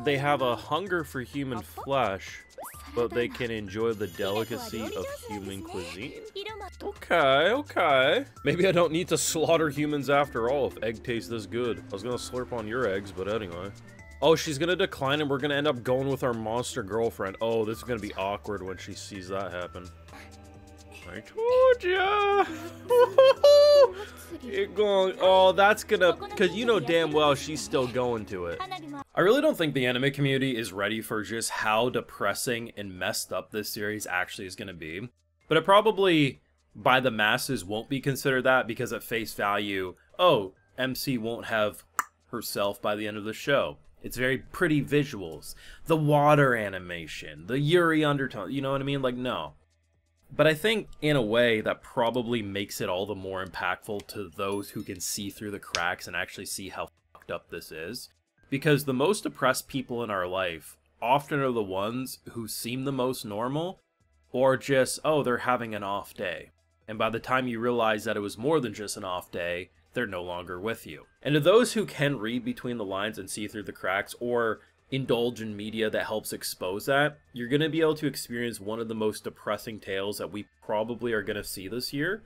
They have a hunger for human flesh, but they can enjoy the delicacy of human cuisine? Okay, okay. Maybe I don't need to slaughter humans after all if egg tastes this good. I was gonna slurp on your eggs, but anyway. Oh, she's gonna decline and we're gonna end up going with our monster girlfriend. Oh, this is gonna be awkward when she sees that happen. I told ya! You're going, oh, that's gonna, cause you know damn well she's still going to it. I really don't think the anime community is ready for just how depressing and messed up this series actually is gonna be. But it probably, by the masses, won't be considered that because at face value, oh, MC won't have herself by the end of the show. It's very pretty visuals. The water animation, the Yuri undertone, you know what I mean? Like, no. But I think, in a way, that probably makes it all the more impactful to those who can see through the cracks and actually see how fucked up this is. Because the most depressed people in our life often are the ones who seem the most normal, or just, oh, they're having an off day. And by the time you realize that it was more than just an off day, they're no longer with you. And to those who can read between the lines and see through the cracks, or indulge in media that helps expose that, you're going to be able to experience one of the most depressing tales that we probably are going to see this year.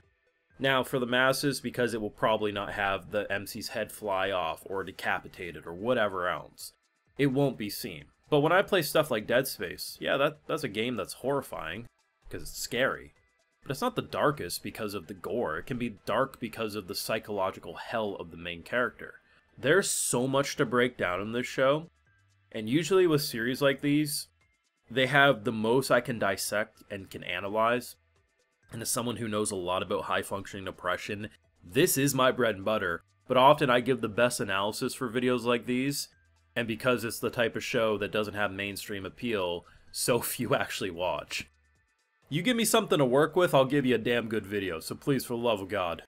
Now, for the masses, because it will probably not have the MC's head fly off or decapitated or whatever else, it won't be seen. But when I play stuff like Dead Space, yeah, that's a game that's horrifying because it's scary. But it's not the darkest because of the gore. It can be dark because of the psychological hell of the main character. There's so much to break down in this show. And usually with series like these, they have the most I can dissect and can analyze. And as someone who knows a lot about high-functioning depression, this is my bread and butter. But often I give the best analysis for videos like these. And because it's the type of show that doesn't have mainstream appeal, so few actually watch. You give me something to work with, I'll give you a damn good video. So please, for the love of God,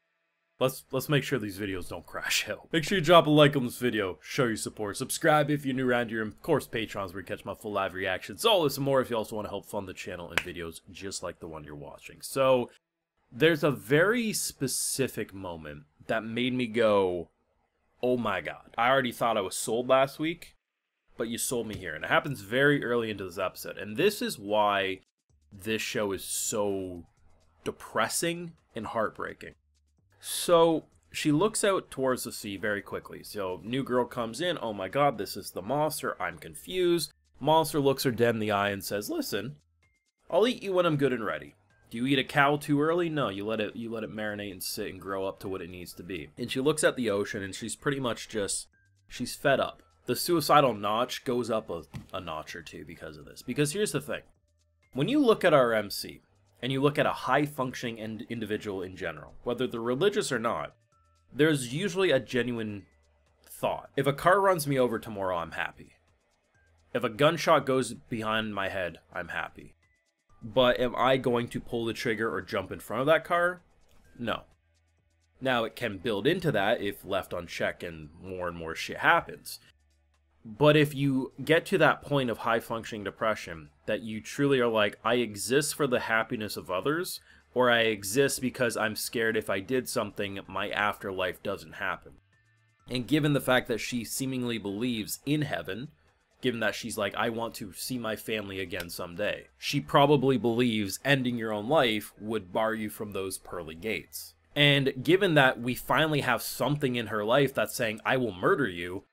let's make sure these videos don't crash out. Make sure you drop a like on this video, show your support, subscribe if you're new around here, and of course Patrons where you catch my full live reactions, all this and more if you also want to help fund the channel and videos just like the one you're watching. So, there's a very specific moment that made me go, oh my god. I already thought I was sold last week, but you sold me here. And it happens very early into this episode. And this is why this show is so depressing and heartbreaking. So, she looks out towards the sea very quickly. So, new girl comes in, oh my god, this is the monster, I'm confused. Monster looks her dead in the eye and says, listen, I'll eat you when I'm good and ready. Do you eat a cow too early? No, you let it marinate and sit and grow up to what it needs to be. And she looks at the ocean and she's pretty much just, she's fed up. The suicidal notch goes up a notch or two because of this. Because here's the thing. When you look at our MC, and you look at a high-functioning individual in general, whether they're religious or not, there's usually a genuine thought. If a car runs me over tomorrow, I'm happy. If a gunshot goes behind my head, I'm happy. But am I going to pull the trigger or jump in front of that car? No. Now, it can build into that if left unchecked and more shit happens. But if you get to that point of high-functioning depression, that you truly are like, I exist for the happiness of others, or I exist because I'm scared if I did something, my afterlife doesn't happen. And given the fact that she seemingly believes in heaven, given that she's like, I want to see my family again someday, she probably believes ending your own life would bar you from those pearly gates. And given that we finally have something in her life that's saying, I will murder you,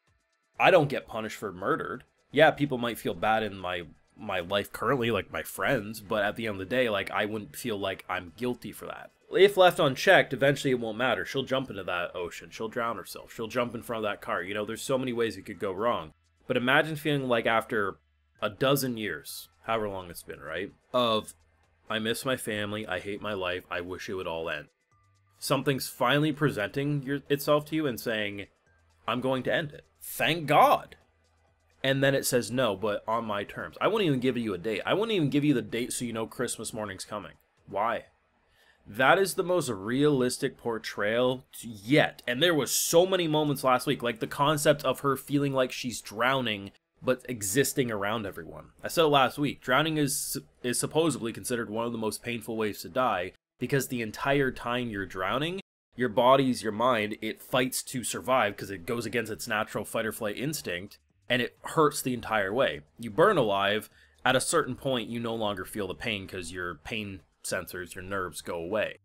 I don't get punished for murdered. Yeah, people might feel bad in my life currently, like my friends, but at the end of the day, like, I wouldn't feel like I'm guilty for that. If left unchecked, eventually it won't matter. She'll jump into that ocean. She'll drown herself. She'll jump in front of that car. You know, there's so many ways it could go wrong. But imagine feeling like after a dozen years, however long it's been, right? Of, I miss my family, I hate my life, I wish it would all end. Something's finally presenting itself to you and saying, I'm going to end it. Thank God. And then it says no, but on my terms. I won't even give you a date. I won't even give you the date so you know Christmas morning's coming. Why? That is the most realistic portrayal yet. And there was so many moments last week, like the concept of her feeling like she's drowning, but existing around everyone. I said it last week. Drowning is supposedly considered one of the most painful ways to die, because the entire time you're drowning, your body's, your mind, it fights to survive because it goes against its natural fight or flight instinct. and it hurts the entire way. You burn alive, at a certain point you no longer feel the pain because your pain sensors, your nerves go away.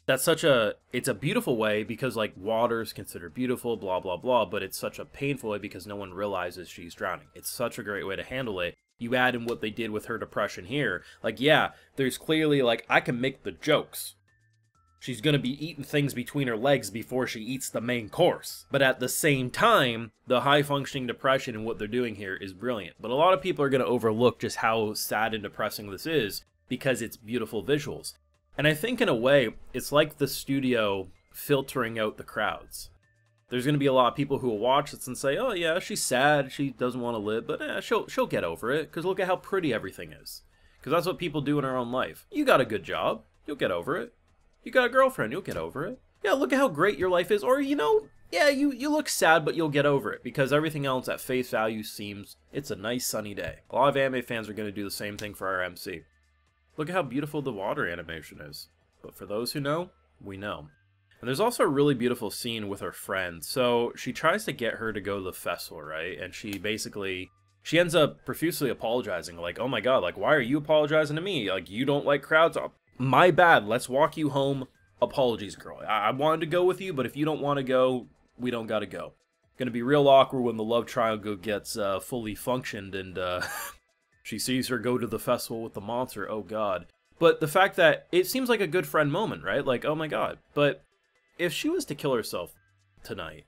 That's it's a beautiful way because like water is considered beautiful, blah, blah, blah, but it's such a painful way because no one realizes she's drowning. It's such a great way to handle it. You add in what they did with her depression here. Like, yeah, there's clearly like, I can make the jokes. She's gonna be eating things between her legs before she eats the main course. But at the same time, the high-functioning depression and what they're doing here is brilliant. But a lot of people are gonna overlook just how sad and depressing this is because it's beautiful visuals. And I think in a way, it's like the studio filtering out the crowds. There's going to be a lot of people who will watch this and say, oh yeah, she's sad, she doesn't want to live, but she'll get over it, because look at how pretty everything is. Because that's what people do in our own life. You got a good job, you'll get over it. You got a girlfriend, you'll get over it. Yeah, look at how great your life is. Or, you know, yeah, you look sad, but you'll get over it, because everything else at face value seems it's a nice sunny day. A lot of anime fans are going to do the same thing for our MC. Look at how beautiful the water animation is. But for those who know, we know. And there's also a really beautiful scene with her friend. So she tries to get her to go to the festival, right? And she ends up profusely apologizing. Like, oh my god, like, why are you apologizing to me? Like, you don't like crowds? My bad, let's walk you home. Apologies, girl. I wanted to go with you, but if you don't want to go, we don't gotta go. Gonna be real awkward when the love triangle gets fully functioned and she sees her go to the festival with the monster. Oh god. But the fact that it seems like a good friend moment, right? Like, oh my god. But if she was to kill herself tonight,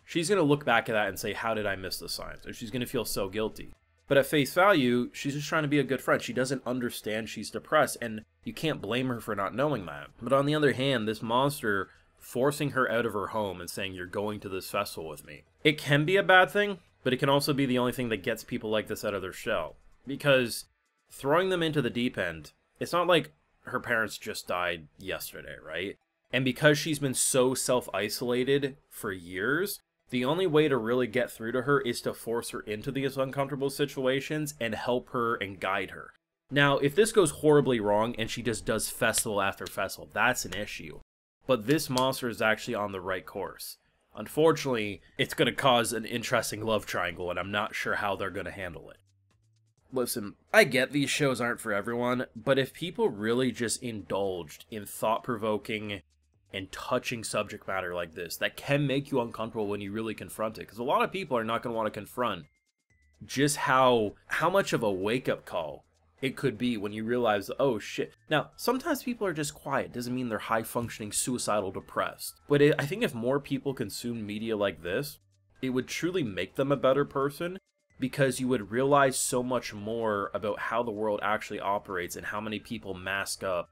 she's going to look back at that and say, how did I miss the signs? And she's going to feel so guilty. But at face value, she's just trying to be a good friend. She doesn't understand she's depressed, and you can't blame her for not knowing that. But on the other hand, this monster forcing her out of her home and saying, you're going to this festival with me. It can be a bad thing, but it can also be the only thing that gets people like this out of their shell. Because throwing them into the deep end, it's not like her parents just died yesterday, right? And because she's been so self-isolated for years, the only way to really get through to her is to force her into these uncomfortable situations and help her and guide her. Now, if this goes horribly wrong and she just does festival after festival, that's an issue. But this monster is actually on the right course. Unfortunately, it's going to cause an interesting love triangle, and I'm not sure how they're going to handle it. Listen, I get these shows aren't for everyone, but if people really just indulged in thought-provoking and touching subject matter like this, that can make you uncomfortable when you really confront it, because a lot of people are not going to want to confront just how much of a wake-up call it could be when you realize, oh shit. Now, sometimes people are just quiet. Doesn't mean they're high-functioning, suicidal, depressed. But I think if more people consume media like this, it would truly make them a better person, because you would realize so much more about how the world actually operates and how many people mask up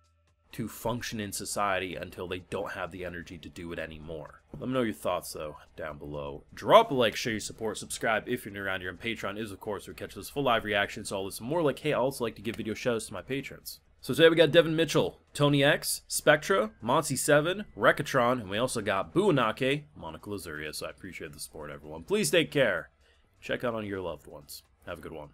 to function in society until they don't have the energy to do it anymore. Let me know your thoughts, though, down below. Drop a like, share your support, subscribe if you're new around here, and Patreon is, of course, where we catch those full live reactions to all this more. Like, hey, I also like to give video shows to my patrons. So today we got Devin Mitchell, Tony X, Spectra, Monty7, Rekatron, and we also got Buanake, Monica Lazuria, so I appreciate the support, everyone. Please take care. Check out on your loved ones. Have a good one.